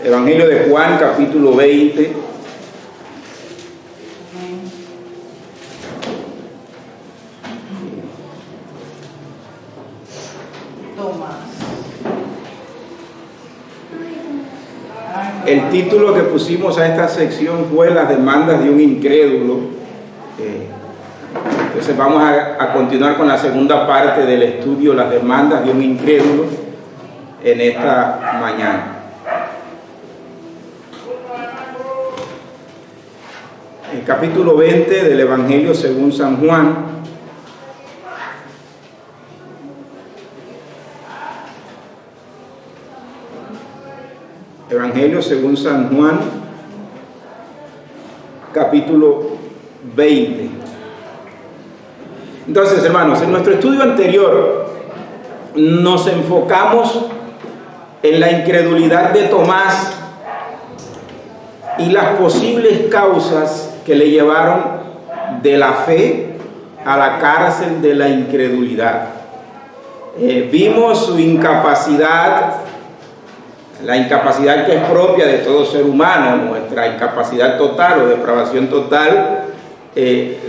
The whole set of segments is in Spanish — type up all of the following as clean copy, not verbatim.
Evangelio de Juan, capítulo 20. El título que pusimos a esta sección fue Las demandas de un incrédulo. Entonces vamos a continuar con la segunda parte del estudio, Las demandas de un incrédulo, en esta mañana. El capítulo 20 del Evangelio según San Juan. Evangelio según San Juan, capítulo 20. Entonces, hermanos, en nuestro estudio anterior nos enfocamos en la incredulidad de Tomás y las posibles causas que le llevaron de la fe a la cárcel de la incredulidad. Vimos su incapacidad, la incapacidad que es propia de todo ser humano, nuestra incapacidad total o depravación total,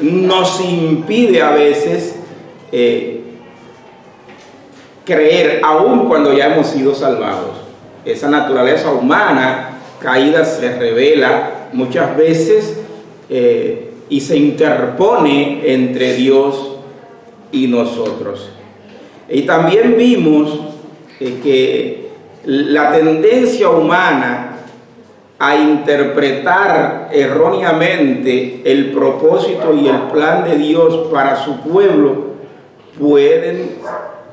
nos impide a veces creer, aun cuando ya hemos sido salvados. Esa naturaleza humana caída se revela muchas veces y se interpone entre Dios y nosotros. Y también vimos que la tendencia humana a interpretar erróneamente el propósito y el plan de Dios para su pueblo pueden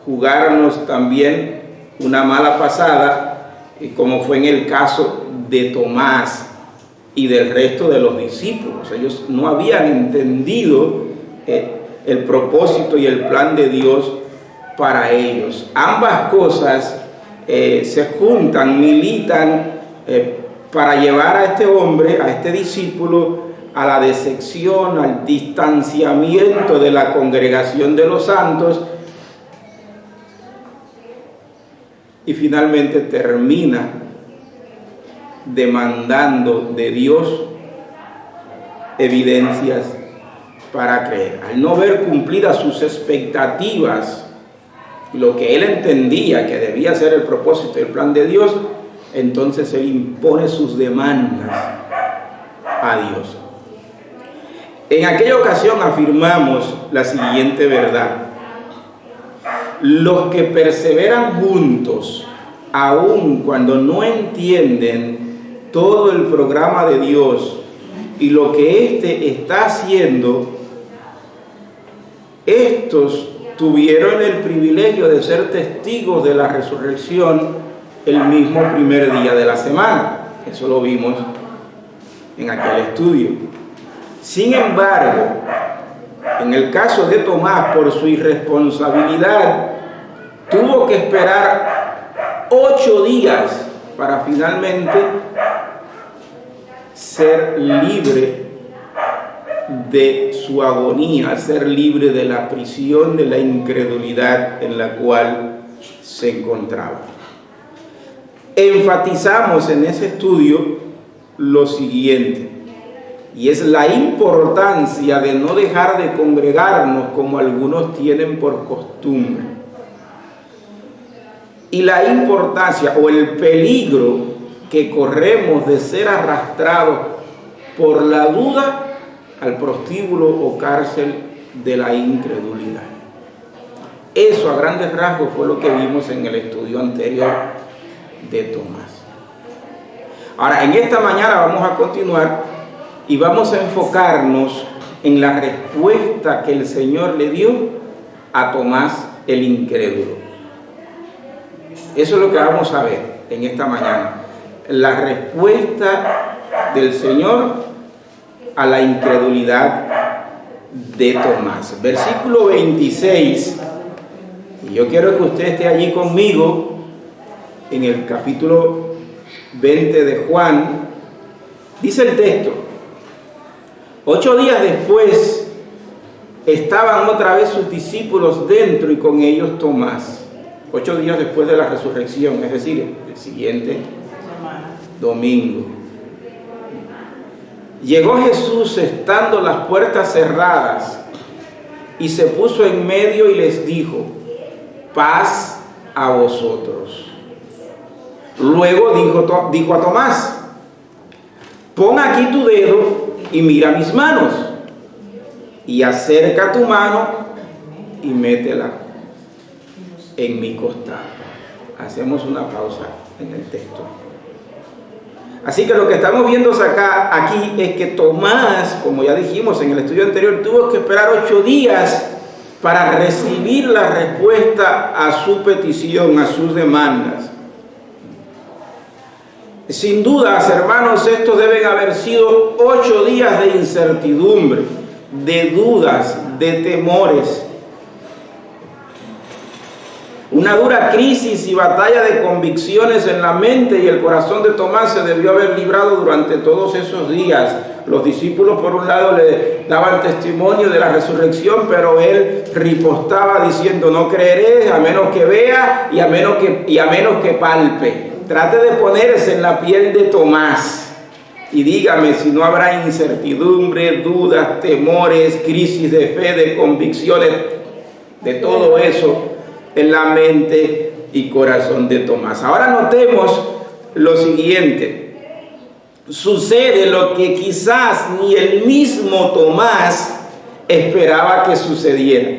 jugarnos también una mala pasada, como fue en el caso de Tomás y del resto de los discípulos. Ellos no habían entendido el propósito y el plan de Dios para ellos. Ambas cosas se juntan, militan para llevar a este hombre, a este discípulo, a la decepción, al distanciamiento de la congregación de los santos, y finalmente termina demandando de Dios evidencias para creer. Al no ver cumplidas sus expectativas, lo que él entendía que debía ser el propósito y el plan de Dios, entonces él impone sus demandas a Dios. En aquella ocasión afirmamos la siguiente verdad: los que perseveran juntos, aun cuando no entienden todo el programa de Dios y lo que éste está haciendo, estos tuvieron el privilegio de ser testigos de la resurrección el mismo primer día de la semana. Eso lo vimos en aquel estudio. Sin embargo, en el caso de Tomás, por su irresponsabilidad, tuvo que esperar 8 días para finalmente ser libre de su agonía, ser libre de la prisión de la incredulidad en la cual se encontraba. Enfatizamos en ese estudio lo siguiente, y es la importancia de no dejar de congregarnos como algunos tienen por costumbre, y la importancia o el peligro que corremos de ser arrastrados por la duda al prostíbulo o cárcel de la incredulidad. Eso a grandes rasgos fue lo que vimos en el estudio anterior de Tomás. Ahora, en esta mañana vamos a continuar y vamos a enfocarnos en la respuesta que el Señor le dio a Tomás el incrédulo. Eso es lo que vamos a ver en esta mañana. La respuesta del Señor a la incredulidad de Tomás. Versículo 26. Y yo quiero que usted esté allí conmigo en el capítulo 20 de Juan. Dice el texto: 8 días después estaban otra vez sus discípulos dentro y con ellos Tomás. 8 días después de la resurrección, es decir, el siguiente domingo. Llegó Jesús estando las puertas cerradas y se puso en medio y les dijo: paz a vosotros. Luego dijo a Tomás: pon aquí tu dedo y mira mis manos, y acerca tu mano y métela en mi costado. Hacemos una pausa en el texto. Así que lo que estamos viendo aquí es que Tomás, como ya dijimos en el estudio anterior, tuvo que esperar 8 días para recibir la respuesta a su petición, a sus demandas. Sin dudas, hermanos, estos deben haber sido 8 días de incertidumbre, de dudas, de temores. Una dura crisis y batalla de convicciones en la mente y el corazón de Tomás se debió haber librado durante todos esos días. Los discípulos, por un lado, le daban testimonio de la resurrección, pero él ripostaba diciendo: no creeré a menos que vea y a menos que palpe. Trate de ponerse en la piel de Tomás y dígame si no habrá incertidumbre, dudas, temores, crisis de fe, de convicciones, de todo eso en la mente y corazón de Tomás. Ahora notemos lo siguiente: sucede lo que quizás ni el mismo Tomás esperaba que sucediera.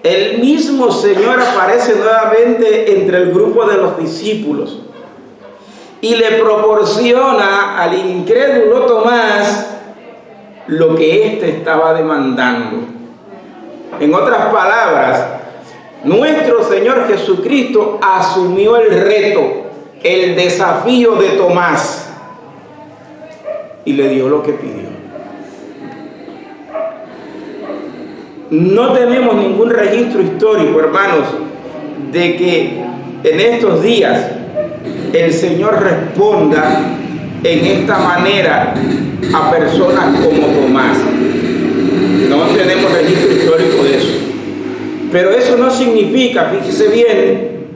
El mismo Señor aparece nuevamente entre el grupo de los discípulos y le proporciona al incrédulo Tomás lo que éste estaba demandando. En otras palabras, nuestro Señor Jesucristo asumió el reto, el desafío de Tomás y le dio lo que pidió. No tenemos ningún registro histórico, hermanos, de que en estos días el Señor responda en esta manera a personas como Tomás. No tenemos registro histórico de eso. Pero eso no significa, fíjese bien,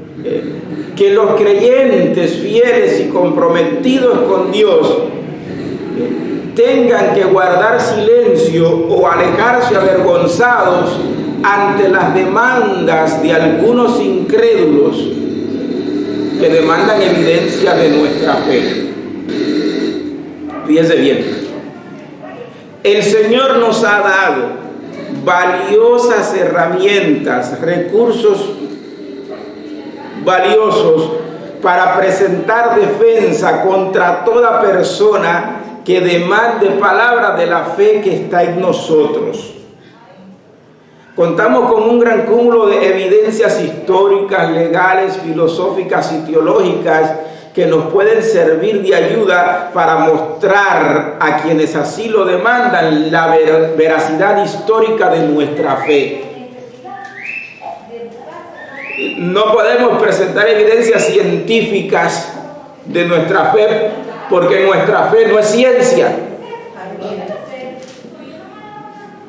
que los creyentes fieles y comprometidos con Dios tengan que guardar silencio o alejarse avergonzados ante las demandas de algunos incrédulos que demandan evidencia de nuestra fe. Fíjense bien, el Señor nos ha dado valiosas herramientas, recursos valiosos para presentar defensa contra toda persona que demande palabra de la fe que está en nosotros. Contamos con un gran cúmulo de evidencias históricas, legales, filosóficas y teológicas que nos pueden servir de ayuda para mostrar a quienes así lo demandan la veracidad histórica de nuestra fe. No podemos presentar evidencias científicas de nuestra fe porque nuestra fe no es ciencia.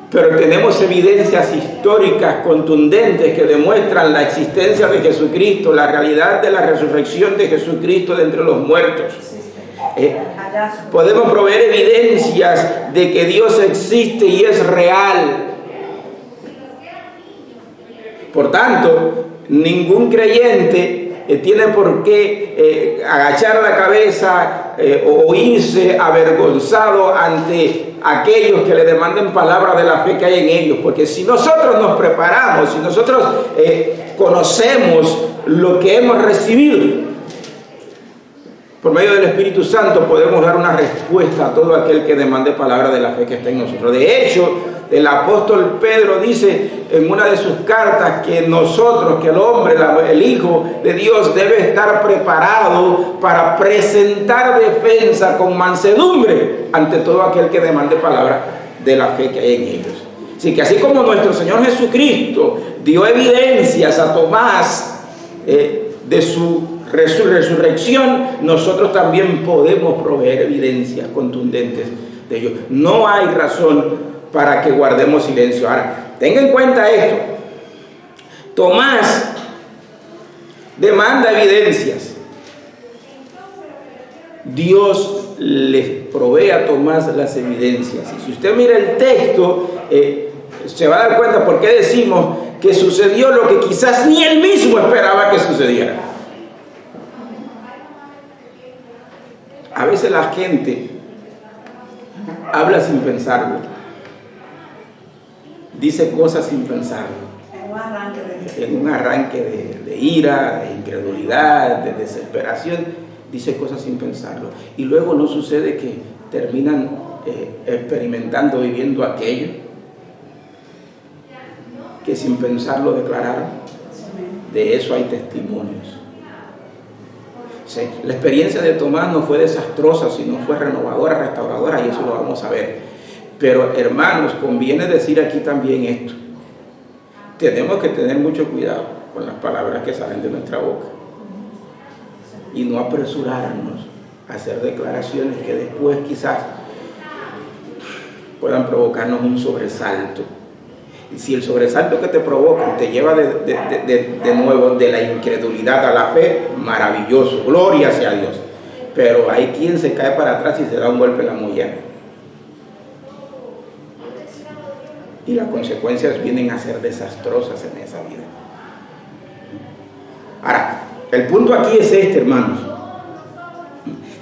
Pero tenemos evidencias históricas contundentes que demuestran la existencia de Jesucristo, la realidad de la resurrección de Jesucristo de entre los muertos. Podemos proveer evidencias de que Dios existe y es real. Por tanto, ningún creyente tiene por qué agachar la cabeza o irse avergonzado ante aquellos que le demanden palabra de la fe que hay en ellos, porque si nosotros nos preparamos, si nosotros conocemos lo que hemos recibido por medio del Espíritu Santo, podemos dar una respuesta a todo aquel que demande palabra de la fe que está en nosotros. De hecho, el apóstol Pedro dice en una de sus cartas que nosotros, que el hombre, el Hijo de Dios, debe estar preparado para presentar defensa con mansedumbre ante todo aquel que demande palabra de la fe que hay en ellos. Así que así como nuestro Señor Jesucristo dio evidencias a Tomás de su resurrección, nosotros también podemos proveer evidencias contundentes de ello. No hay razón para que guardemos silencio. Ahora, tenga en cuenta esto: Tomás demanda evidencias, Dios les provee a Tomás las evidencias. Y si usted mira el texto, se va a dar cuenta por qué decimos que sucedió lo que quizás ni él mismo esperaba que sucediera. A veces la gente habla sin pensarlo, dice cosas sin pensarlo, en un arranque de ira, de incredulidad, de desesperación, dice cosas sin pensarlo. Y luego no sucede que terminan experimentando, viviendo aquello que sin pensarlo declararon. De eso hay testimonios. Sí, la experiencia de Tomás no fue desastrosa, sino fue renovadora, restauradora, y eso lo vamos a ver. Pero hermanos, conviene decir aquí también esto: tenemos que tener mucho cuidado con las palabras que salen de nuestra boca y no apresurarnos a hacer declaraciones que después quizás puedan provocarnos un sobresalto. Y si el sobresalto que te provocan te lleva de nuevo de la incredulidad a la fe, maravilloso, gloria sea a Dios. Pero hay quien se cae para atrás y se da un golpe en la muela. Y las consecuencias vienen a ser desastrosas en esa vida. Ahora, el punto aquí es este, hermanos.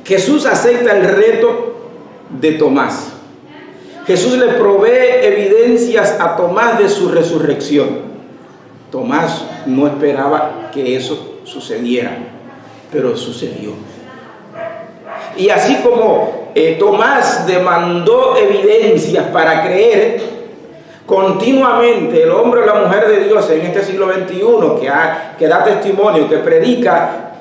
Jesús acepta el reto de Tomás. Jesús le provee evidencias a Tomás de su resurrección. Tomás no esperaba que eso sucediera, pero sucedió. Y así como Tomás demandó evidencias para creer, continuamente el hombre o la mujer de Dios en este siglo XXI que da testimonio, que predica,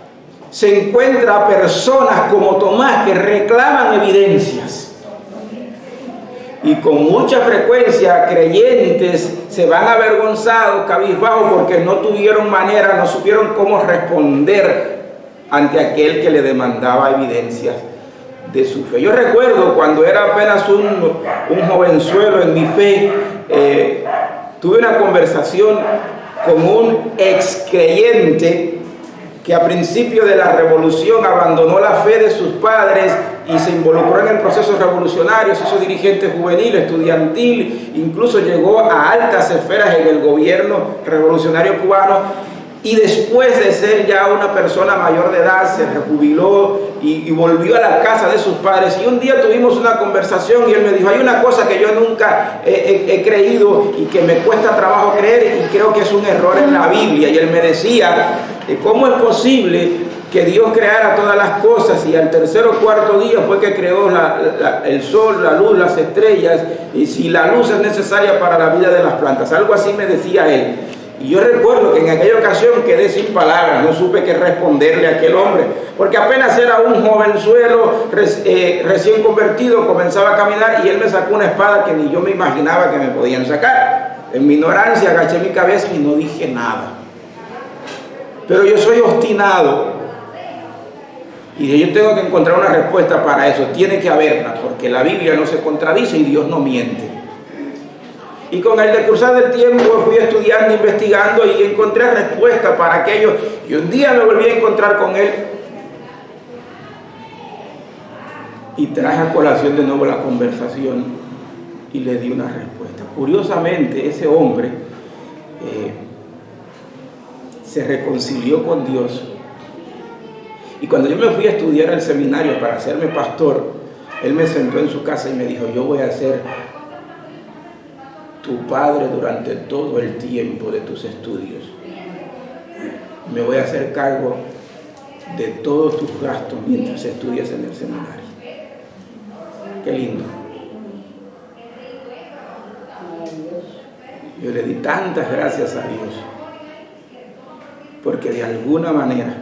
se encuentra personas como Tomás que reclaman evidencias. Y con mucha frecuencia creyentes se van avergonzados, cabizbajos, porque no tuvieron manera, no supieron cómo responder ante aquel que le demandaba evidencias de su fe. Yo recuerdo cuando era apenas un jovenzuelo en mi fe, tuve una conversación con un ex creyente que a principio de la revolución abandonó la fe de sus padres y se involucró en el proceso revolucionario, se hizo dirigente juvenil, estudiantil, incluso llegó a altas esferas en el gobierno revolucionario cubano, y después de ser ya una persona mayor de edad se rejubiló y volvió a la casa de sus padres. Y un día tuvimos una conversación y él me dijo: hay una cosa que yo nunca he creído y que me cuesta trabajo creer, y creo que es un error en la Biblia. Y él me decía: ¿cómo es posible que Dios creara todas las cosas y al tercer o cuarto día fue que creó el sol, la luz, las estrellas, y si la luz es necesaria para la vida de las plantas? Algo así me decía él. Y yo recuerdo que en aquella ocasión quedé sin palabras, no supe qué responderle a aquel hombre, porque apenas era un jovenzuelo recién convertido, comenzaba a caminar, y él me sacó una espada que ni yo me imaginaba que me podían sacar. En mi ignorancia agaché mi cabeza y no dije nada. Pero yo soy obstinado y yo tengo que encontrar una respuesta para eso. Tiene que haberla, porque la Biblia no se contradice y Dios no miente. Y con el decursar del tiempo fui estudiando, investigando, y encontré respuesta para aquello. Y un día me volví a encontrar con él y traje a colación de nuevo la conversación y le di una respuesta. Curiosamente, ese hombre se reconcilió con Dios. Y cuando yo me fui a estudiar al seminario para hacerme pastor, él me sentó en su casa y me dijo: yo voy a ser tu padre durante todo el tiempo de tus estudios. Me voy a hacer cargo de todos tus gastos mientras estudias en el seminario. Qué lindo. Yo le di tantas gracias a Dios, porque de alguna manera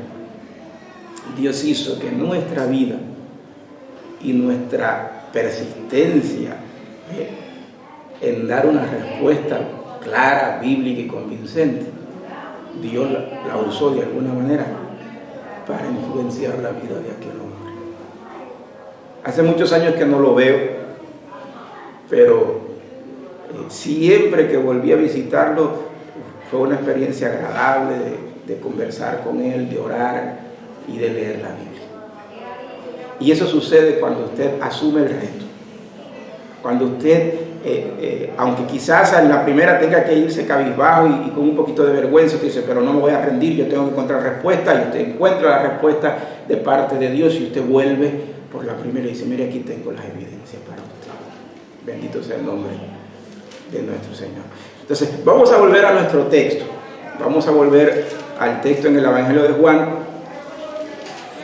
Dios hizo que nuestra vida y nuestra persistencia en dar una respuesta clara, bíblica y convincente, Dios la usó de alguna manera para influenciar la vida de aquel hombre. Hace muchos años que no lo veo, pero siempre que volví a visitarlo fue una experiencia agradable de conversar con él, de orar y de leer la Biblia. Y eso sucede cuando usted asume el reto. Cuando usted, aunque quizás en la primera tenga que irse cabizbajo y con un poquito de vergüenza, usted dice, pero no me voy a rendir, yo tengo que encontrar respuesta, y usted encuentra la respuesta de parte de Dios, y usted vuelve por la primera y dice, mire, aquí tengo las evidencias para usted. Bendito sea el nombre de nuestro Señor. Entonces, vamos a volver a nuestro texto. Vamos a volver al texto en el Evangelio de Juan.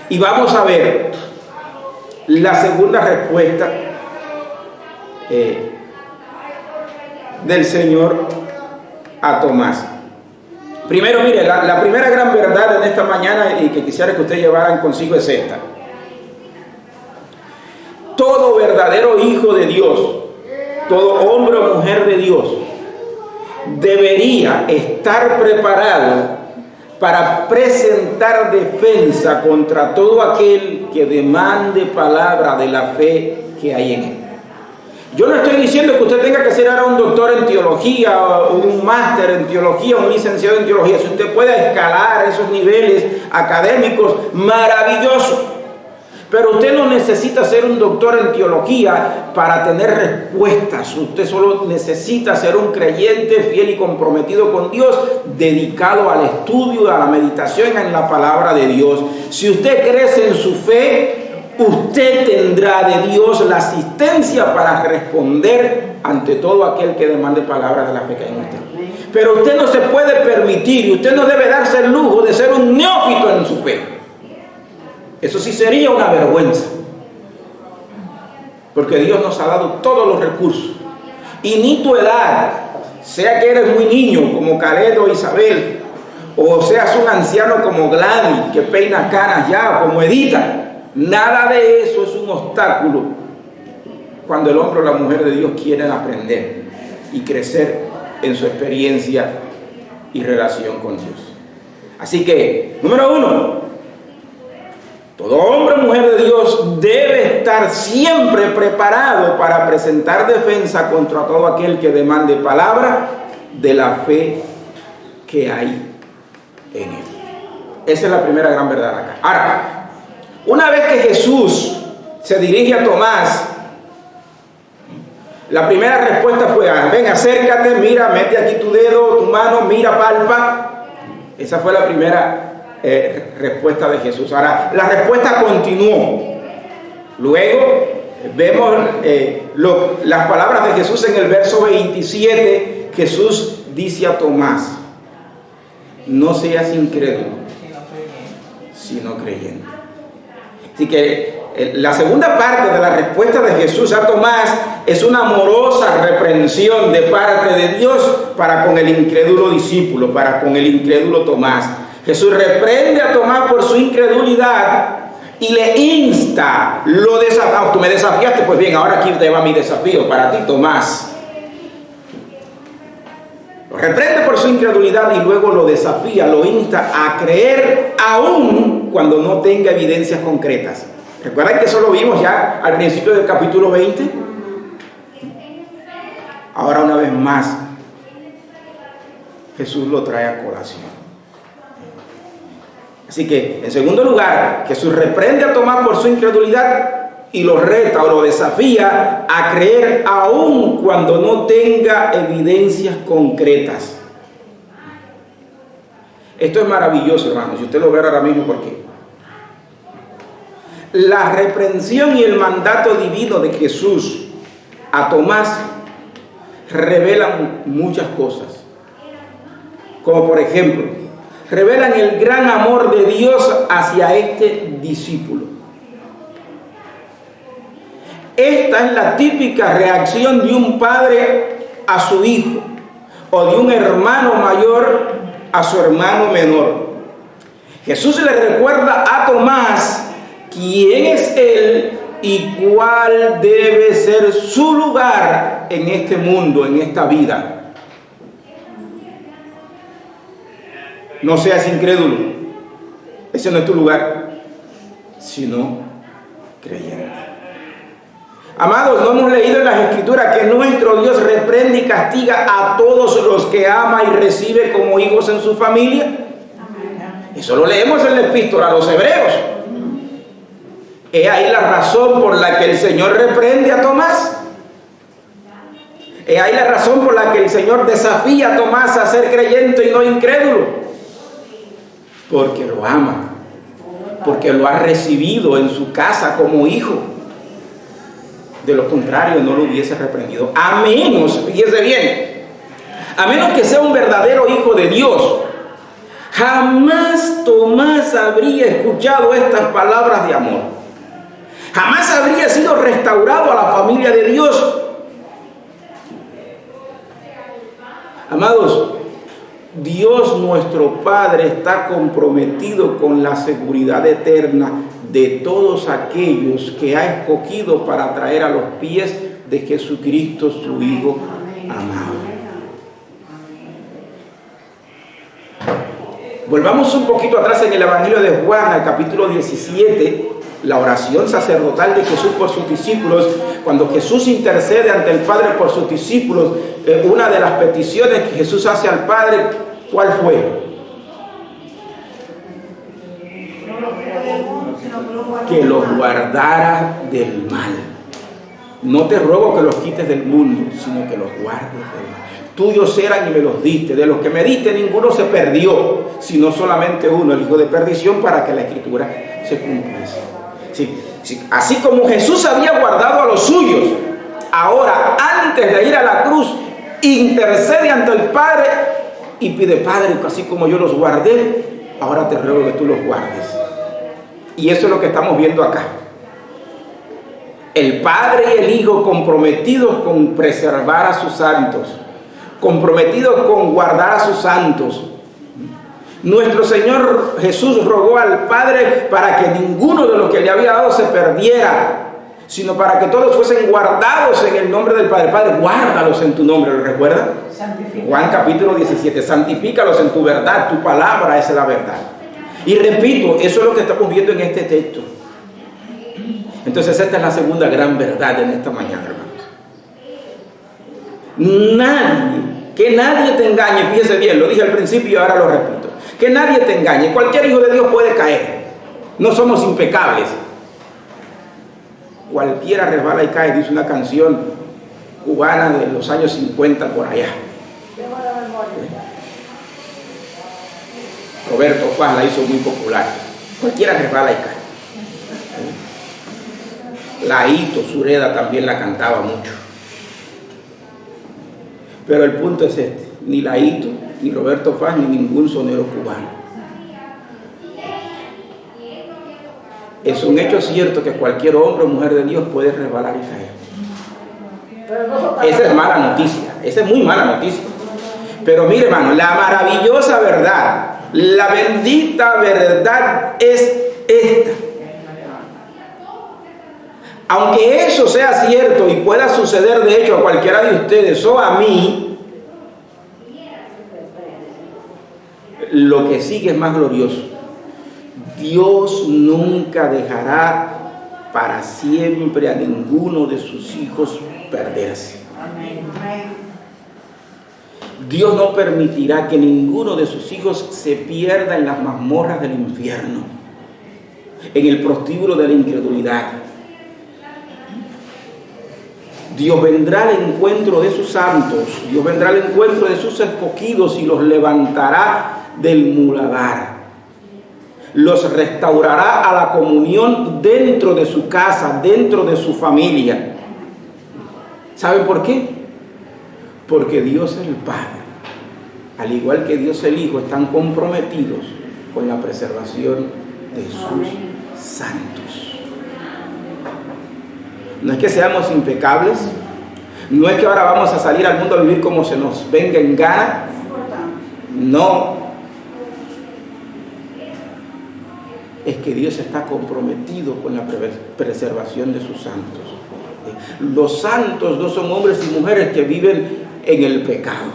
Y vamos a ver la segunda respuesta del Señor a Tomás. Primero, mire, la primera gran verdad en esta mañana y que quisiera que ustedes llevaran consigo es esta. Todo verdadero hijo de Dios, todo hombre o mujer de Dios, debería estar preparado para presentar defensa contra todo aquel que demande palabra de la fe que hay en él. Yo no estoy diciendo que usted tenga que ser ahora un doctor en teología, o un máster en teología, un licenciado en teología. Si usted puede escalar esos niveles académicos, maravilloso. Pero usted no necesita ser un doctor en teología para tener respuestas. Usted solo necesita ser un creyente fiel y comprometido con Dios, dedicado al estudio, a la meditación en la palabra de Dios. Si usted crece en su fe, usted tendrá de Dios la asistencia para responder ante todo aquel que demande palabras de la fe que hay en usted. Pero usted no se puede permitir, y usted no debe darse el lujo de ser un neófito en su fe. Eso sí sería una vergüenza, porque Dios nos ha dado todos los recursos, y ni tu edad, sea que eres muy niño como Caled o Isabel, o seas un anciano como Gladys que peina canas ya, o como Edita, nada de eso es un obstáculo cuando el hombre o la mujer de Dios quieren aprender y crecer en su experiencia y relación con Dios. Así que, número uno, todo hombre o mujer de Dios debe estar siempre preparado para presentar defensa contra todo aquel que demande palabra de la fe que hay en él. Esa es la primera gran verdad acá. Ahora, una vez que Jesús se dirige a Tomás, la primera respuesta fue, ven, acércate, mira, mete aquí tu dedo, tu mano, mira, palpa. Esa fue la primera respuesta de Jesús. Ahora, la respuesta continuó. Luego vemos las palabras de Jesús en el verso 27. Jesús dice a Tomás, no seas incrédulo, sino creyente. Así que la segunda parte de la respuesta de Jesús a Tomás es una amorosa reprensión de parte de Dios para con el incrédulo discípulo, para con el incrédulo Tomás. Jesús reprende a Tomás por su incredulidad y le insta, lo desafía. Tú me desafiaste, pues bien, ahora aquí te va mi desafío para ti, Tomás. Lo reprende por su incredulidad y luego lo desafía, lo insta a creer aún cuando no tenga evidencias concretas. ¿Recuerdan que eso lo vimos ya al principio del capítulo 20? Ahora una vez más, Jesús lo trae a colación. Así que, en segundo lugar, Jesús reprende a Tomás por su incredulidad y lo reta o lo desafía a creer aún cuando no tenga evidencias concretas. Esto es maravilloso, hermanos, si usted lo ve ahora mismo, ¿por qué? La reprensión y el mandato divino de Jesús a Tomás revelan muchas cosas. Como por ejemplo, revelan el gran amor de Dios hacia este discípulo. Esta es la típica reacción de un padre a su hijo, o de un hermano mayor a su hermano menor. Jesús le recuerda a Tomás quién es él y cuál debe ser su lugar en este mundo, en esta vida. No seas incrédulo, ese no es tu lugar, sino creyente. Amados, ¿no hemos leído en las Escrituras que nuestro Dios reprende y castiga a todos los que ama y recibe como hijos en su familia? Eso lo leemos en la epístola a los Hebreos. He ahí la razón por la que el Señor reprende a Tomás. He ahí la razón por la que el Señor desafía a Tomás a ser creyente y no incrédulo. Porque lo ama. Porque lo ha recibido en su casa como hijo. De lo contrario, no lo hubiese reprendido. A menos, fíjese bien, a menos que sea un verdadero hijo de Dios, jamás Tomás habría escuchado estas palabras de amor. Jamás habría sido restaurado a la familia de Dios. Amados, Dios nuestro Padre está comprometido con la seguridad eterna de todos aquellos que ha escogido para traer a los pies de Jesucristo, su Hijo amado. Volvamos un poquito atrás en el Evangelio de Juan, al capítulo 17, la oración sacerdotal de Jesús por sus discípulos. Cuando Jesús intercede ante el Padre por sus discípulos, una de las peticiones que Jesús hace al Padre, ¿cuál fue? Que los guardara del mal. No te ruego que los quites del mundo, sino que los guardes del mal. Tuyos eran y me los diste. De los que me diste ninguno se perdió, sino solamente uno, el hijo de perdición, para que la escritura se cumpliese. Sí. Así como Jesús había guardado a los suyos, ahora antes de ir a la cruz intercede ante el Padre y pide: Padre, así como yo los guardé, ahora te ruego que tú los guardes. Y eso es lo que estamos viendo acá. El Padre y el Hijo comprometidos con preservar a sus santos, comprometidos con guardar a sus santos. Nuestro Señor Jesús rogó al Padre para que ninguno de los que le había dado se perdiera, sino para que todos fuesen guardados en el nombre del Padre. Padre, guárdalos en tu nombre, ¿lo recuerda? Juan capítulo 17, santifícalos en tu verdad, tu palabra es la verdad. Y repito, eso es lo que estamos viendo en este texto. Entonces esta es la segunda gran verdad en esta mañana, hermanos. Que nadie te engañe, fíjese bien, lo dije al principio y ahora lo repito. Que nadie te engañe, cualquier hijo de Dios puede caer. No somos impecables. Cualquiera resbala y cae, dice una canción cubana de los años 50 por allá. Roberto Paz la hizo muy popular. Cualquiera resbala y cae. Laito Sureda también la cantaba mucho. Pero el punto es este: ni Laito, ni Roberto Paz, ni ningún sonero cubano. Es un hecho cierto que cualquier hombre o mujer de Dios puede resbalar y caer. Esa es mala noticia, esa es muy mala noticia. Pero mire, hermano, la maravillosa verdad, la bendita verdad es esta. Aunque eso sea cierto y pueda suceder de hecho a cualquiera de ustedes o a mí, lo que sigue es más glorioso. Dios nunca dejará para siempre a ninguno de sus hijos perderse. Dios no permitirá que ninguno de sus hijos se pierda en las mazmorras del infierno, en el prostíbulo de la incredulidad. Dios vendrá al encuentro de sus santos, Dios vendrá al encuentro de sus escogidos y los levantará del muladar. Los restaurará a la comunión dentro de su casa, dentro de su familia. ¿Saben por qué? Porque Dios el Padre, al igual que Dios el Hijo, están comprometidos con la preservación de sus santos. No es que seamos impecables, no es que ahora vamos a salir al mundo a vivir como se nos venga en gana. No. Es que Dios está comprometido con la preservación de sus santos. Los santos no son hombres y mujeres que viven en el pecado.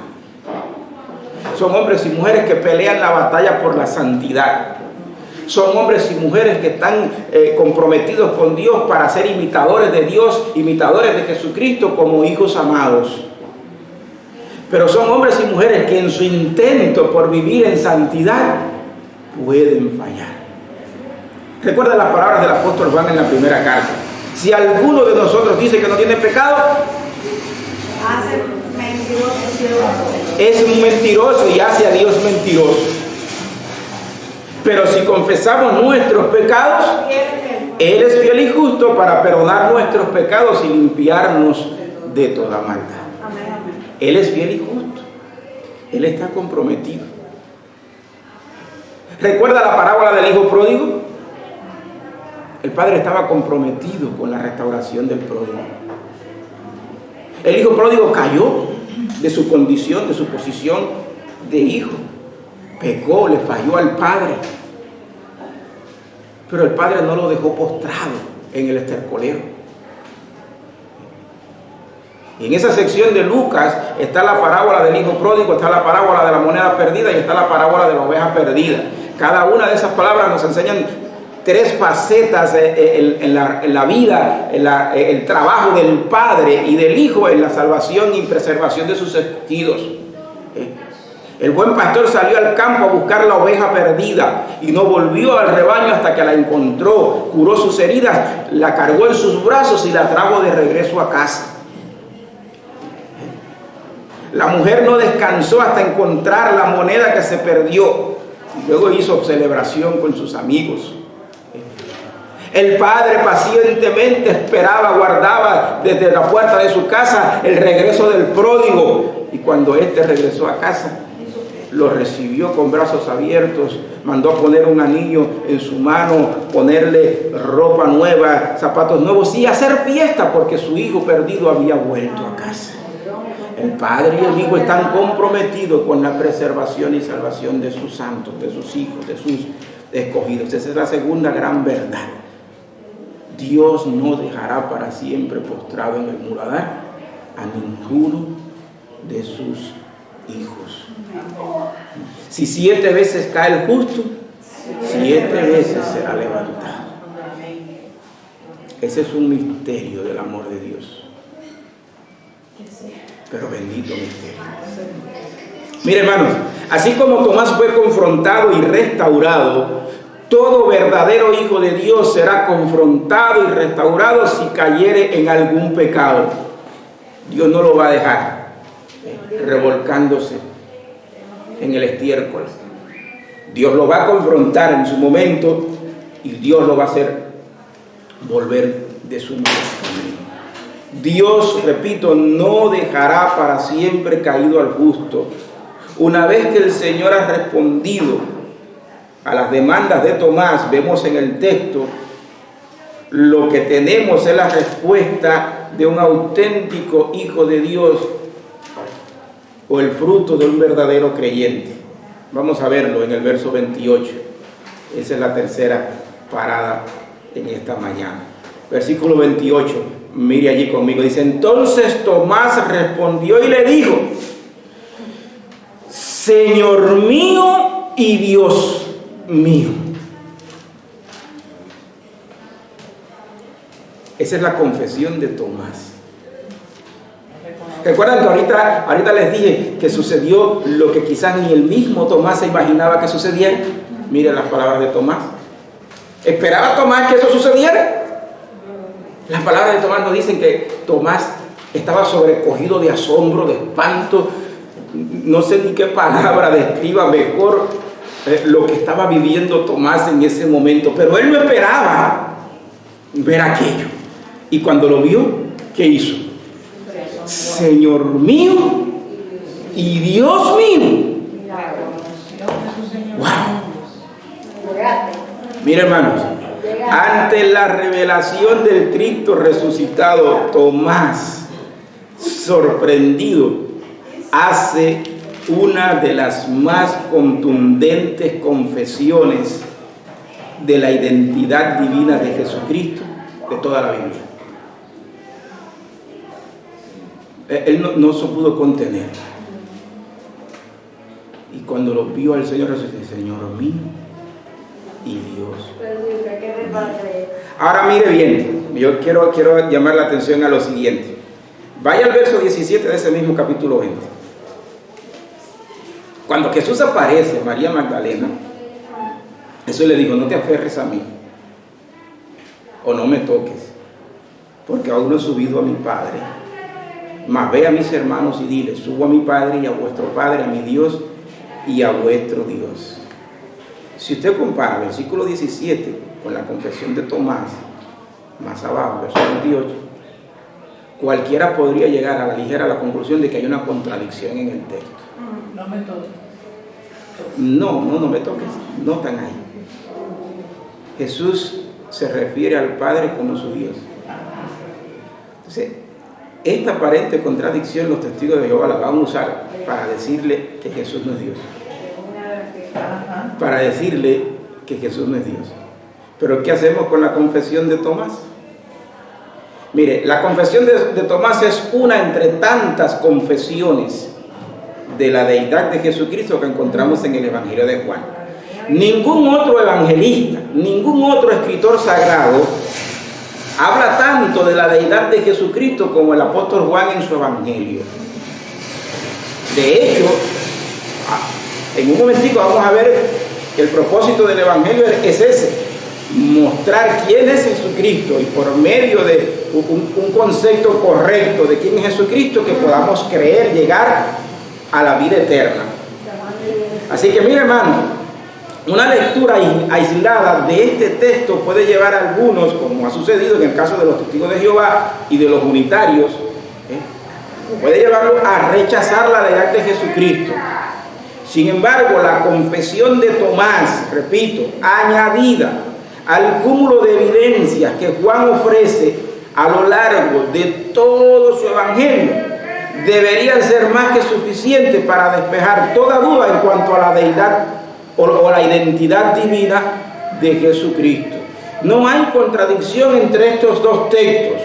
Son hombres y mujeres que pelean la batalla por la santidad. Son hombres y mujeres que están comprometidos con Dios para ser imitadores de Dios, imitadores de Jesucristo como hijos amados. Pero son hombres y mujeres que en su intento por vivir en santidad pueden fallar. Recuerda las palabras del apóstol Juan en la primera carta. Si alguno de nosotros dice que no tiene pecado, es un mentiroso y hace a Dios mentiroso. Pero si confesamos nuestros pecados, Él es fiel y justo para perdonar nuestros pecados y limpiarnos de toda maldad. Él es fiel y justo. Él está comprometido. ¿Recuerda la parábola del hijo pródigo? El padre estaba comprometido con la restauración del pródigo. El hijo pródigo cayó de su condición, de su posición de hijo. Pecó, le falló al padre. Pero el padre no lo dejó postrado en el estercolero. Y en esa sección de Lucas está la parábola del hijo pródigo, está la parábola de la moneda perdida y está la parábola de la oveja perdida. Cada una de esas palabras nos enseñan tres facetas en la vida, el trabajo del padre y del hijo en la salvación y preservación de sus escogidos. El buen pastor salió al campo a buscar la oveja perdida y no volvió al rebaño hasta que la encontró, curó sus heridas, la cargó en sus brazos y la trajo de regreso a casa. La mujer no descansó hasta encontrar la moneda que se perdió. Luego hizo celebración con sus amigos. El padre pacientemente esperaba, guardaba desde la puerta de su casa el regreso del pródigo. Y cuando éste regresó a casa, lo recibió con brazos abiertos, mandó a poner un anillo en su mano, ponerle ropa nueva, zapatos nuevos y hacer fiesta porque su hijo perdido había vuelto a casa. El padre y el hijo están comprometidos con la preservación y salvación de sus santos, de sus hijos, de sus escogidos. Esa es la segunda gran verdad. Dios no dejará para siempre postrado en el muladar a ninguno de sus hijos. Si 7 veces cae el justo, 7 veces será levantado. Ese es un misterio del amor de Dios. Pero bendito misterio. Mire, hermanos, así como Tomás fue confrontado y restaurado, todo verdadero hijo de Dios será confrontado y restaurado si cayere en algún pecado. Dios no lo va a dejar revolcándose en el estiércol. Dios lo va a confrontar en su momento y Dios lo va a hacer volver de su camino. Dios, repito, no dejará para siempre caído al justo. Una vez que el Señor ha respondido a las demandas de Tomás, vemos en el texto, lo que tenemos es la respuesta de un auténtico hijo de Dios o el fruto de un verdadero creyente. Vamos a verlo en el verso 28. Esa es la tercera parada en esta mañana. Versículo 28, mire allí conmigo, dice: entonces Tomás respondió y le dijo: Señor mío y Dios mío. Esa es la confesión de Tomás. ¿Recuerdan que ahorita les dije que sucedió lo que quizás ni el mismo Tomás se imaginaba que sucediera? Miren las palabras de Tomás. ¿Esperaba Tomás que eso sucediera? Las palabras de Tomás nos dicen que Tomás estaba sobrecogido de asombro, de espanto. No sé ni qué palabra describa mejor lo que estaba viviendo Tomás en ese momento, pero él no esperaba ver aquello. Y cuando lo vio, ¿qué hizo? Señor mío y Dios mío. Wow. Mira, hermanos, ante la revelación del Cristo resucitado, Tomás, sorprendido, hace una de las más contundentes confesiones de la identidad divina de Jesucristo de toda la Biblia. Él no se pudo contener. Y cuando lo vio al Señor, Señor mío y Dios. Ahora mire bien, yo quiero llamar la atención a lo siguiente. Vaya al verso 17 de ese mismo capítulo 20. Cuando Jesús aparece a María Magdalena, Jesús le dijo: no te aferres a mí, o no me toques, porque aún no he subido a mi Padre. Mas ve a mis hermanos y dile, subo a mi Padre y a vuestro Padre, a mi Dios y a vuestro Dios. Si usted compara el versículo 17 con la confesión de Tomás, más abajo, verso 28, cualquiera podría llegar a la ligera a la conclusión de que hay una contradicción en el texto. No me toques. No me toques, no están ahí. Jesús se refiere al Padre como su Dios. Entonces, esta aparente contradicción los testigos de Jehová la van a usar para decirle que Jesús no es Dios. Para decirle que Jesús no es Dios. Pero ¿qué hacemos con la confesión de Tomás? Mire, la confesión de Tomás es una entre tantas confesiones de la deidad de Jesucristo que encontramos en el Evangelio de Juan. Ningún otro evangelista, ningún otro escritor sagrado habla tanto de la deidad de Jesucristo como el apóstol Juan en su Evangelio. De hecho, en un momentico vamos a ver que el propósito del Evangelio es ese: mostrar quién es Jesucristo, y por medio de un concepto correcto de quién es Jesucristo, que podamos creer, llegar a la vida eterna. Así que mire, hermano, una lectura aislada de este texto puede llevar a algunos, como ha sucedido en el caso de los testigos de Jehová y de los unitarios, puede llevarlos a rechazar la deidad de Jesucristo. Sin embargo, la confesión de Tomás, repito, añadida al cúmulo de evidencias que Juan ofrece a lo largo de todo su evangelio, deberían ser más que suficientes para despejar toda duda en cuanto a la deidad o la identidad divina de Jesucristo. No hay contradicción entre estos dos textos,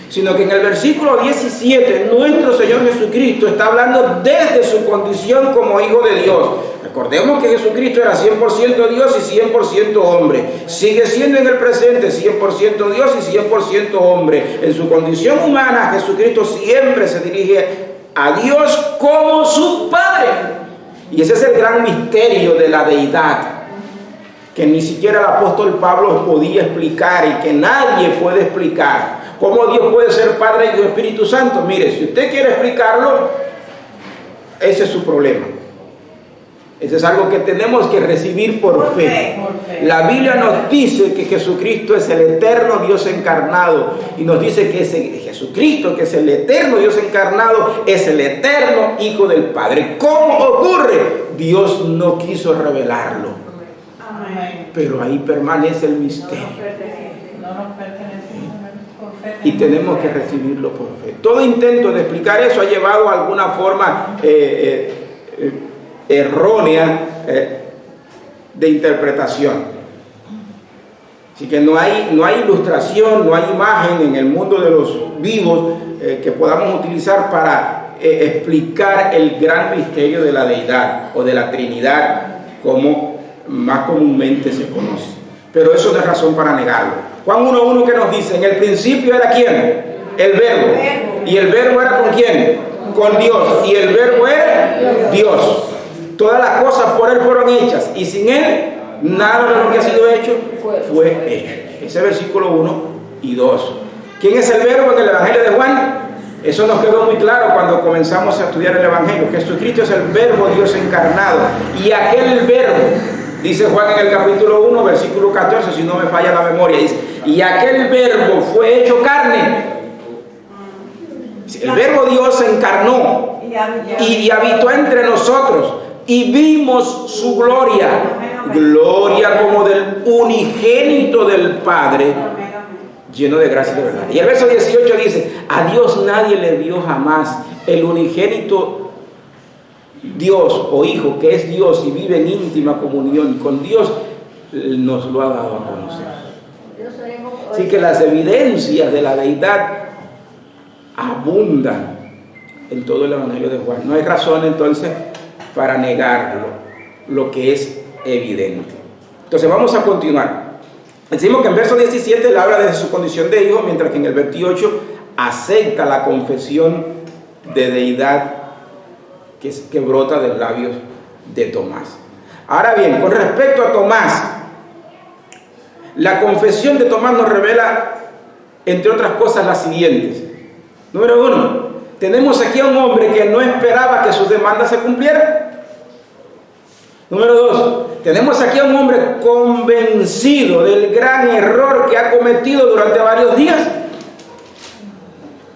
sino que en el versículo 17 nuestro Señor Jesucristo está hablando desde su condición como Hijo de Dios. Recordemos que Jesucristo era 100% Dios y 100% hombre. Sigue siendo en el presente 100% Dios y 100% hombre. En su condición humana, Jesucristo siempre se dirige a Dios como su Padre. Y ese es el gran misterio de la deidad, que ni siquiera el apóstol Pablo podía explicar y que nadie puede explicar. ¿Cómo Dios puede ser Padre y Espíritu Santo? Mire, si usted quiere explicarlo, ese es su problema. Ese es algo que tenemos que recibir por fe. La Biblia nos dice que Jesucristo es el eterno Dios encarnado, y nos dice que Jesucristo, que es el eterno Dios encarnado, es el eterno Hijo del Padre. ¿Cómo ocurre? Dios no quiso revelarlo. Pero ahí permanece el misterio. Y tenemos que recibirlo por fe. Todo intento de explicar eso ha llevado a alguna forma errónea de interpretación. Así que no hay ilustración, no hay imagen en el mundo de los vivos que podamos utilizar para explicar el gran misterio de la deidad o de la Trinidad, como más comúnmente se conoce. Pero eso no es razón para negarlo. Juan 1:1 que nos dice: en el principio era ¿quién? El Verbo. ¿Y el Verbo era con quién? Con Dios. Y el Verbo era Dios. Todas las cosas por Él fueron hechas, y sin Él nada de lo que ha sido hecho fue hecho. Ese versículo 1 y 2. ¿Quién es el Verbo en el Evangelio de Juan? Eso nos quedó muy claro cuando comenzamos a estudiar el Evangelio. Jesucristo es el Verbo Dios encarnado. Y aquel Verbo, dice Juan en el capítulo 1, versículo 14, si no me falla la memoria, dice: y aquel Verbo fue hecho carne. El Verbo Dios se encarnó y habitó entre nosotros, y vimos su gloria, gloria como del unigénito del Padre, lleno de gracia y de verdad. Y el verso 18 dice: a Dios nadie le vio jamás. El unigénito Dios o Hijo, que es Dios y vive en íntima comunión con Dios, nos lo ha dado a conocer. Así que las evidencias de la deidad abundan en todo el Evangelio de Juan. No hay razón entonces para negarlo, lo que es evidente. Entonces vamos a continuar. Decimos que en verso 17 él habla de su condición de hijo, mientras que en el 28 acepta la confesión de deidad que brota de los labios de Tomás. Ahora bien, con respecto a Tomás, La confesión de Tomás nos revela, entre otras cosas, las siguientes. Número 1, tenemos aquí a un hombre que no esperaba que sus demandas se cumplieran. Número 2, tenemos aquí a un hombre convencido del gran error que ha cometido durante varios días.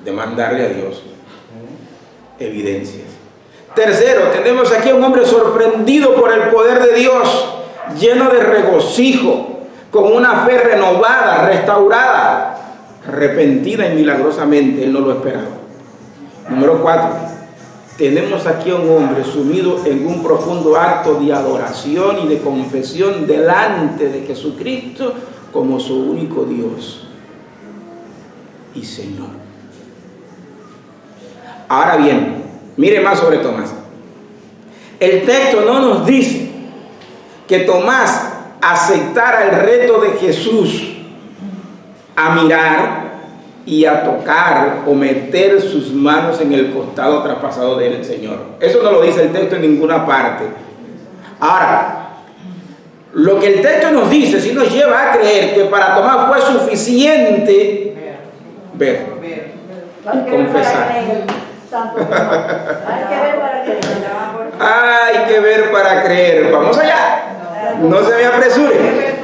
Demandarle a Dios evidencias. Tercero, tenemos aquí a un hombre sorprendido por el poder de Dios, lleno de regocijo, con una fe renovada, restaurada, repentina y milagrosamente. Él no lo esperaba. Número 4, tenemos aquí a un hombre sumido en un profundo acto de adoración y de confesión delante de Jesucristo como su único Dios y Señor. Ahora bien, mire más sobre Tomás. El texto no nos dice que Tomás aceptara el reto de Jesús a mirar y a tocar o meter sus manos en el costado traspasado del Señor. Eso no lo dice el texto en ninguna parte. Ahora, lo que el texto nos dice sí nos lleva a creer que para Tomás fue suficiente ver y confesar. Hay que ver para creer. Vamos allá. No se me apresure.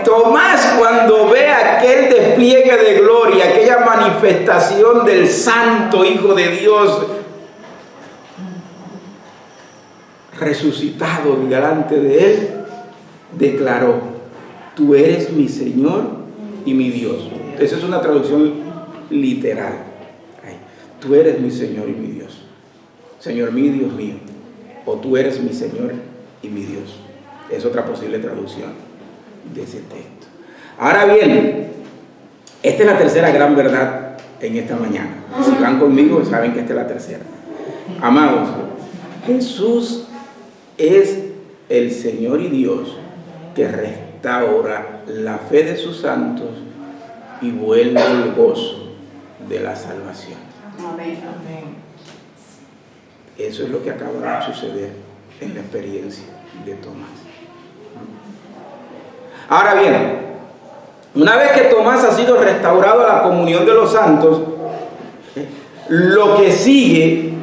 Tomás, cuando ve aquel despliegue de gloria, aquella manifestación del Santo Hijo de Dios resucitado delante de él, declaró: tú eres mi Señor y mi Dios. Esa es una traducción literal. Tú eres mi Señor y mi Dios. Señor mío y Dios mío. O tú eres mi Señor y mi Dios. Es otra posible traducción de ese texto. Ahora bien, esta es la tercera gran verdad en esta mañana. Si van conmigo, saben que esta es la tercera. Amados, Jesús es el Señor y Dios que restaura la fe de sus santos y vuelve el gozo de la salvación. Amén. Eso es lo que acaba de suceder en la experiencia de Tomás. Ahora bien, una vez que Tomás ha sido restaurado a la comunión de los santos, lo que sigue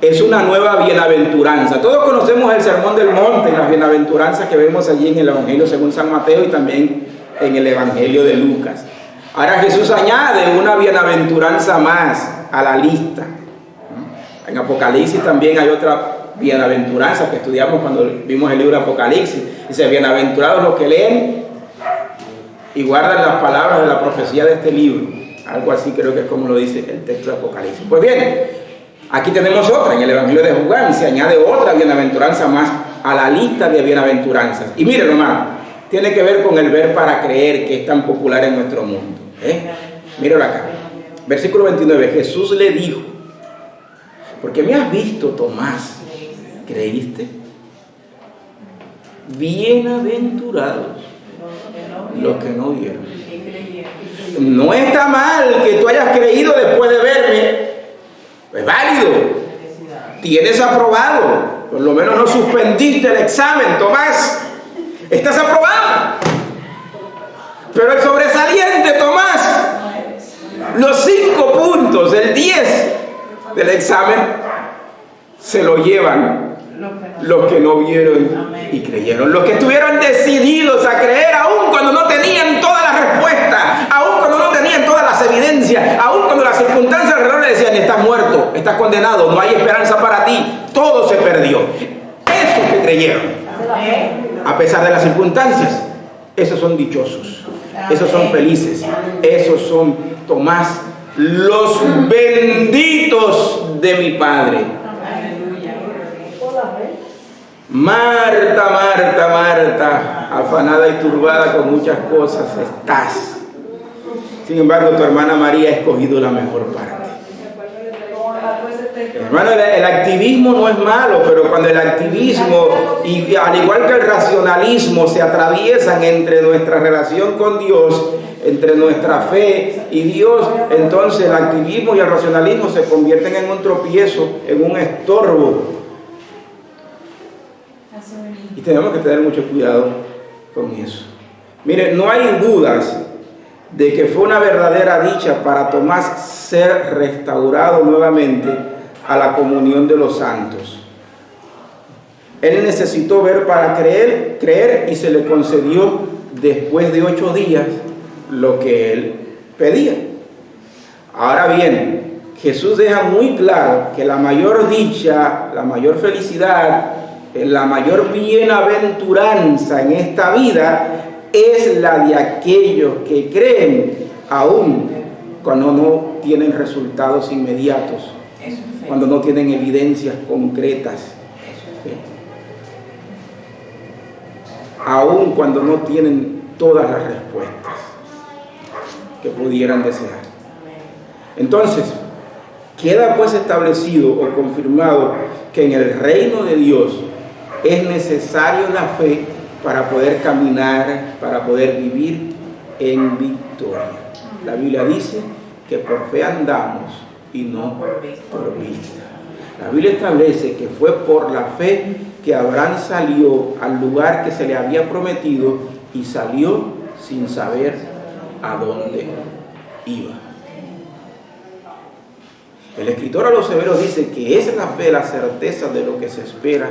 es una nueva bienaventuranza. Todos conocemos el Sermón del Monte y las bienaventuranzas que vemos allí en el Evangelio según San Mateo y también en el Evangelio de Lucas. Ahora Jesús añade una bienaventuranza más a la lista. En Apocalipsis también hay otra bienaventuranza que estudiamos cuando vimos el libro de Apocalipsis. Dice: bienaventurados los que leen y guardan las palabras de la profecía de este libro. Algo así creo que es como lo dice el texto de Apocalipsis. Pues bien, aquí tenemos otra. En el Evangelio de Juan se añade otra bienaventuranza más a la lista de bienaventuranzas. Y miren, hermano, tiene que ver con el ver para creer, que es tan popular en nuestro mundo. Mírenlo acá. Versículo 29. Jesús le dijo: porque me has visto, Tomás, ¿creíste? Bienaventurados los que no vieron. No está mal que tú hayas creído después de verme. Es válido. Tienes aprobado. Por lo menos no suspendiste el examen, Tomás. Estás aprobado. Pero el sobresaliente, Tomás, los 5 puntos, el 10 del examen, se lo llevan los que no vieron y creyeron. Los que estuvieron decididos a creer, aun cuando no tenían todas las respuestas, aun cuando no tenían todas las evidencias, aun cuando las circunstancias alrededor le decían: estás muerto, estás condenado, no hay esperanza para ti, todo se perdió. Esos que creyeron, a pesar de las circunstancias, esos son dichosos, esos son felices, esos son, Tomás, los benditos de mi Padre. Marta, Marta, Marta, afanada y turbada con muchas cosas estás. Sin embargo, tu hermana María ha escogido la mejor parte. Hermano, el activismo no es malo, pero cuando el activismo, y al igual que el racionalismo, se atraviesan entre nuestra relación con Dios, entre nuestra fe y Dios, entonces el activismo y el racionalismo se convierten en un tropiezo, en un estorbo. Y tenemos que tener mucho cuidado con eso. Mire, no hay dudas de que fue una verdadera dicha para Tomás ser restaurado nuevamente a la comunión de los santos. Él necesitó ver para creer y se le concedió después de 8 días lo que él pedía. Ahora bien, Jesús deja muy claro que la mayor dicha, la mayor felicidad, la mayor bienaventuranza en esta vida es la de aquellos que creen aún cuando no tienen resultados inmediatos, cuando no tienen evidencias concretas, aún cuando no tienen todas las respuestas que pudieran desear. Entonces, queda pues establecido o confirmado que en el reino de Dios es necesario la fe para poder caminar, para poder vivir en victoria. La Biblia dice que por fe andamos y no por vista. La Biblia establece que fue por la fe que Abraham salió al lugar que se le había prometido y salió sin saber a dónde iba. El escritor a los Hebreos dice que es la fe la certeza de lo que se espera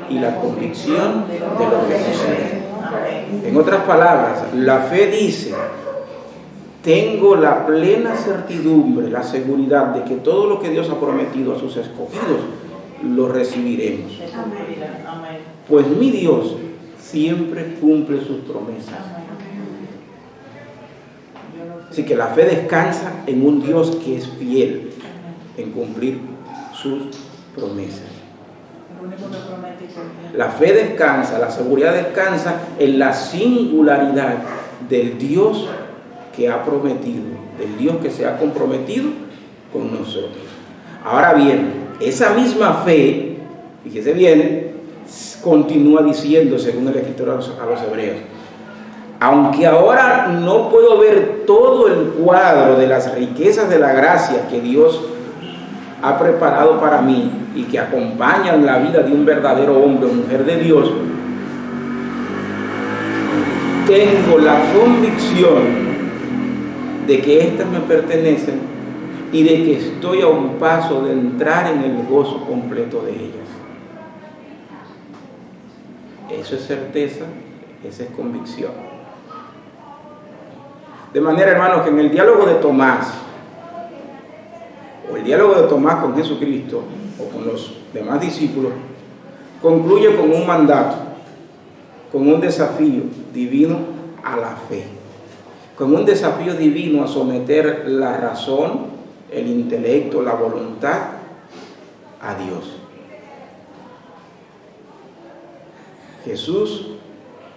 y la convicción de lo que sucede. En otras palabras, la fe dice: tengo la plena certidumbre, la seguridad de que todo lo que Dios ha prometido a sus escogidos lo recibiremos. Pues mi Dios siempre cumple sus promesas. Así que la fe descansa en un Dios que es fiel en cumplir sus promesas. La fe descansa, la seguridad descansa en la singularidad del Dios que ha prometido, del Dios que se ha comprometido con nosotros. Ahora bien, esa misma fe, fíjese bien, continúa diciendo, según el escritor a los Hebreos: aunque ahora no puedo ver todo el cuadro de las riquezas de la gracia que Dios ha preparado para mí y que acompañan la vida de un verdadero hombre o mujer de Dios, tengo la convicción de que éstas me pertenecen y de que estoy a un paso de entrar en el gozo completo de ellas. Eso es certeza, esa es convicción. De manera, hermanos, que en el diálogo de Tomás, o el diálogo de Tomás con Jesucristo, o con los demás discípulos, concluye con un mandato, con un desafío divino a la fe, con un desafío divino a someter la razón, el intelecto, la voluntad a Dios. Jesús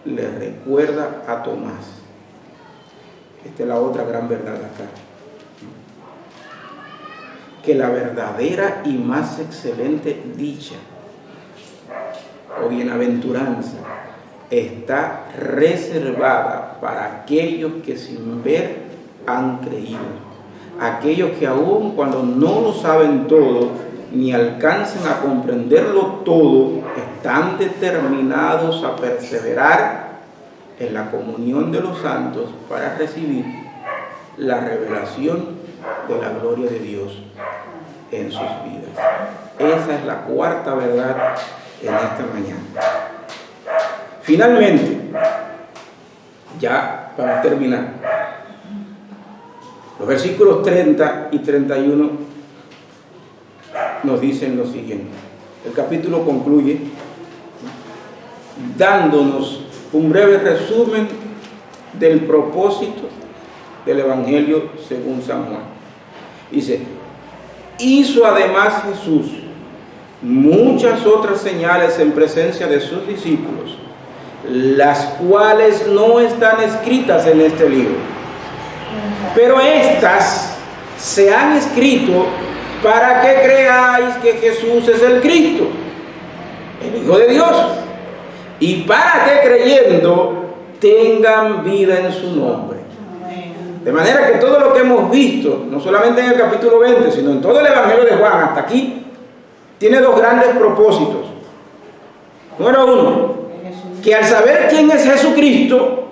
le recuerda a Tomás, esta es la otra gran verdad acá, que la verdadera y más excelente dicha o bienaventuranza está reservada para aquellos que sin ver han creído, aquellos que aun cuando no lo saben todo ni alcancen a comprenderlo todo, están determinados a perseverar en la comunión de los santos para recibir la revelación de la gloria de Dios en sus vidas. Esa es la cuarta verdad en esta mañana. Finalmente, ya para terminar, los versículos 30 y 31 nos dicen lo siguiente. El capítulo concluye dándonos un breve resumen del propósito del Evangelio según San Juan. Dice: hizo además Jesús muchas otras señales en presencia de sus discípulos, las cuales no están escritas en este libro, pero estas se han escrito para que creáis que Jesús es el Cristo, el Hijo de Dios, y para que creyendo tengan vida en su nombre. De manera que todo lo que hemos visto, no solamente en el capítulo 20, sino en todo el Evangelio de Juan hasta aquí, tiene dos grandes propósitos. Número uno, que al saber quién es Jesucristo,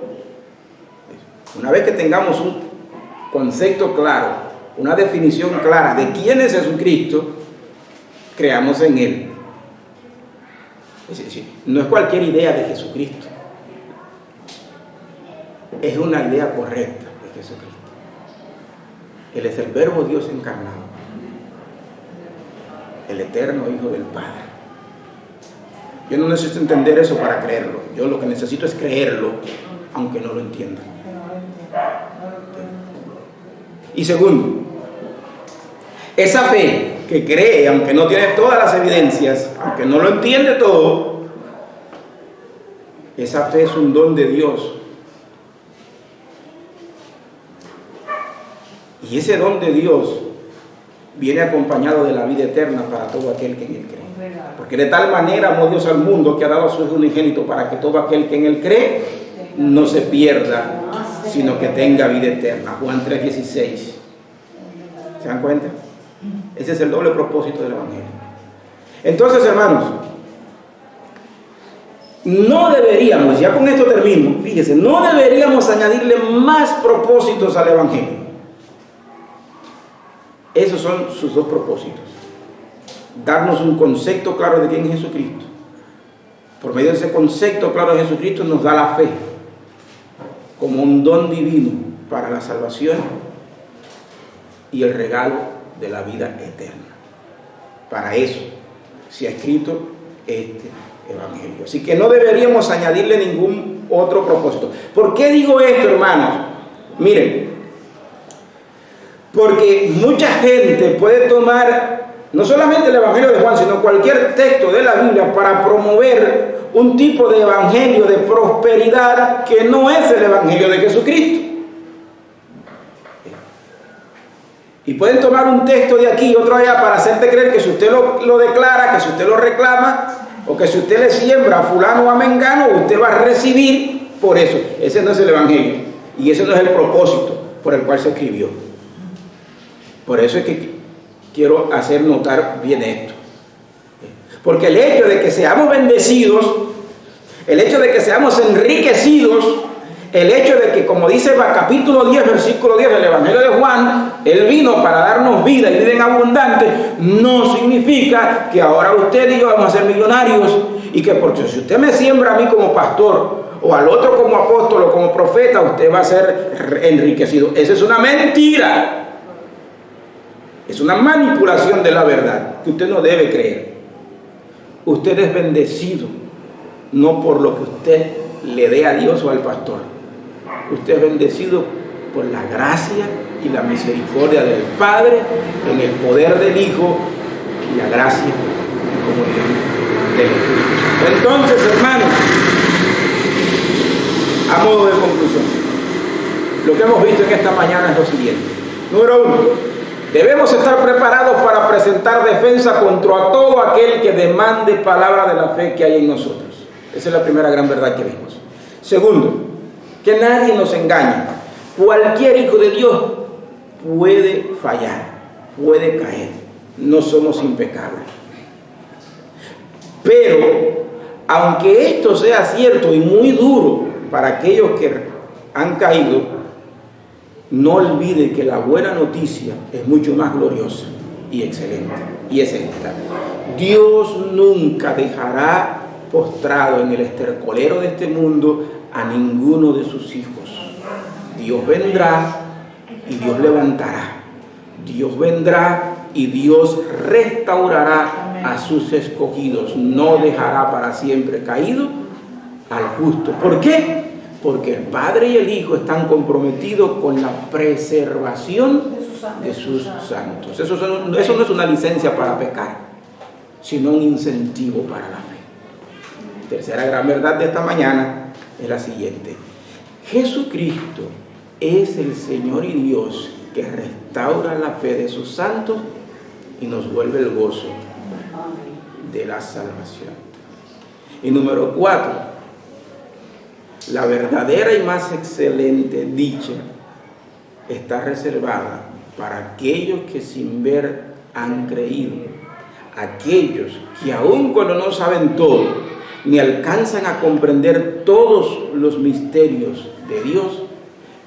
Una vez que tengamos un concepto claro, una definición clara de quién es Jesucristo, creamos en Él. Es decir, no es cualquier idea de Jesucristo, es una idea correcta de Jesucristo. Él es el Verbo Dios encarnado, el eterno Hijo del Padre. Yo no necesito entender eso para creerlo. Yo lo que necesito es creerlo, aunque no lo entienda. Y segundo, esa fe que cree, aunque no tiene todas las evidencias, aunque no lo entiende todo, esa fe es un don de Dios. Y ese don de Dios viene acompañado de la vida eterna para todo aquel que en Él cree. Porque de tal manera amó Dios al mundo que ha dado a su Hijo unigénito para que todo aquel que en Él cree no se pierda, sino que tenga vida eterna. Juan 3:16. ¿Se dan cuenta? Ese es el doble propósito del Evangelio. Entonces, hermanos, no deberíamos, ya con esto termino, fíjese, no deberíamos añadirle más propósitos al Evangelio. Esos son sus dos propósitos. Darnos un concepto claro de quién es Jesucristo. Por medio de ese concepto claro de Jesucristo nos da la fe como un don divino para la salvación y el regalo de la vida eterna. Para eso se ha escrito este Evangelio. Así que no deberíamos añadirle ningún otro propósito. ¿Por qué digo esto, hermanos? Miren, porque mucha gente puede tomar no solamente el Evangelio de Juan, sino cualquier texto de la Biblia para promover un tipo de evangelio de prosperidad que no es el Evangelio de Jesucristo. Y pueden tomar un texto de aquí y otro allá para hacerte creer que si usted lo declara, que si usted lo reclama, o que si usted le siembra a fulano o a mengano, usted va a recibir por eso. Ese no es el Evangelio. Y ese no es el propósito por el cual se escribió. Por eso es que quiero hacer notar bien esto. Porque el hecho de que seamos bendecidos, el hecho de que seamos enriquecidos, el hecho de que, como dice el capítulo 10, versículo 10 del Evangelio de Juan, Él vino para darnos vida y vida en abundante, no significa que ahora usted y yo vamos a ser millonarios y que porque si usted me siembra a mí como pastor o al otro como apóstol o como profeta, usted va a ser enriquecido. Esa es una mentira. Es una manipulación de la verdad que usted no debe creer. Usted es bendecido no por lo que usted le dé a Dios o al pastor. Usted es bendecido por la gracia y la misericordia del Padre en el poder del Hijo y la gracia y comunión del Espíritu. Entonces, hermanos, a modo de conclusión, lo que hemos visto en esta mañana es lo siguiente. Número 1. Debemos estar preparados para presentar defensa contra todo aquel que demande palabra de la fe que hay en nosotros. Esa es la primera gran verdad que vimos. Segundo, que nadie nos engañe. Cualquier hijo de Dios puede fallar, puede caer. No somos impecables. Pero, aunque esto sea cierto y muy duro para aquellos que han caído, no olvide que la buena noticia es mucho más gloriosa y excelente. Y es esta: Dios nunca dejará postrado en el estercolero de este mundo a ninguno de sus hijos. Dios vendrá y Dios levantará. Dios vendrá y Dios restaurará a sus escogidos. No dejará para siempre caído al justo. ¿Por qué? Porque el Padre y el Hijo están comprometidos con la preservación de sus santos. Eso no es una licencia para pecar, sino un incentivo para la fe. Tercera gran verdad de esta mañana es la siguiente: Jesucristo es el Señor y Dios que restaura la fe de sus santos y nos vuelve el gozo de la salvación. Y número 4, la verdadera y más excelente dicha está reservada para aquellos que sin ver han creído, aquellos que aun cuando no saben todo, ni alcanzan a comprender todos los misterios de Dios,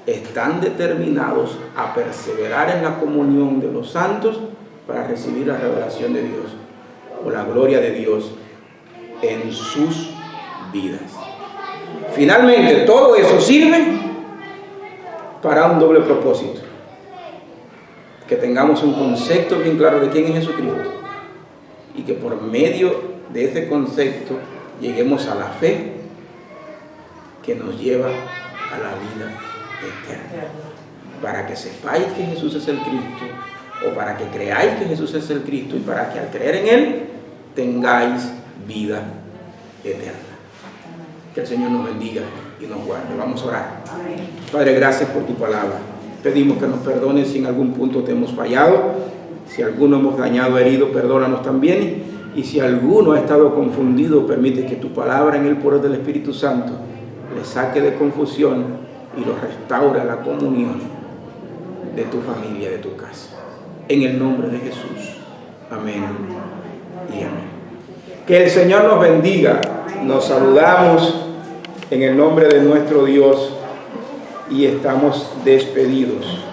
están determinados a perseverar en la comunión de los santos para recibir la revelación de Dios o la gloria de Dios en sus vidas. Finalmente, todo eso sirve para un doble propósito: que tengamos un concepto bien claro de quién es Jesucristo y que por medio de ese concepto lleguemos a la fe que nos lleva a la vida eterna. Para que sepáis que Jesús es el Cristo, o para que creáis que Jesús es el Cristo, y para que al creer en Él tengáis vida eterna. Que el Señor nos bendiga y nos guarde. Vamos a orar. Padre, gracias por tu palabra. Pedimos que nos perdones si en algún punto te hemos fallado, si alguno hemos dañado, herido, perdónanos también, y si alguno ha estado confundido, permite que tu palabra en el poder del Espíritu Santo le saque de confusión y lo restaure a la comunión de tu familia, de tu casa. En el nombre de Jesús. Amén y amén. Que el Señor nos bendiga. Nos saludamos en el nombre de nuestro Dios y estamos despedidos.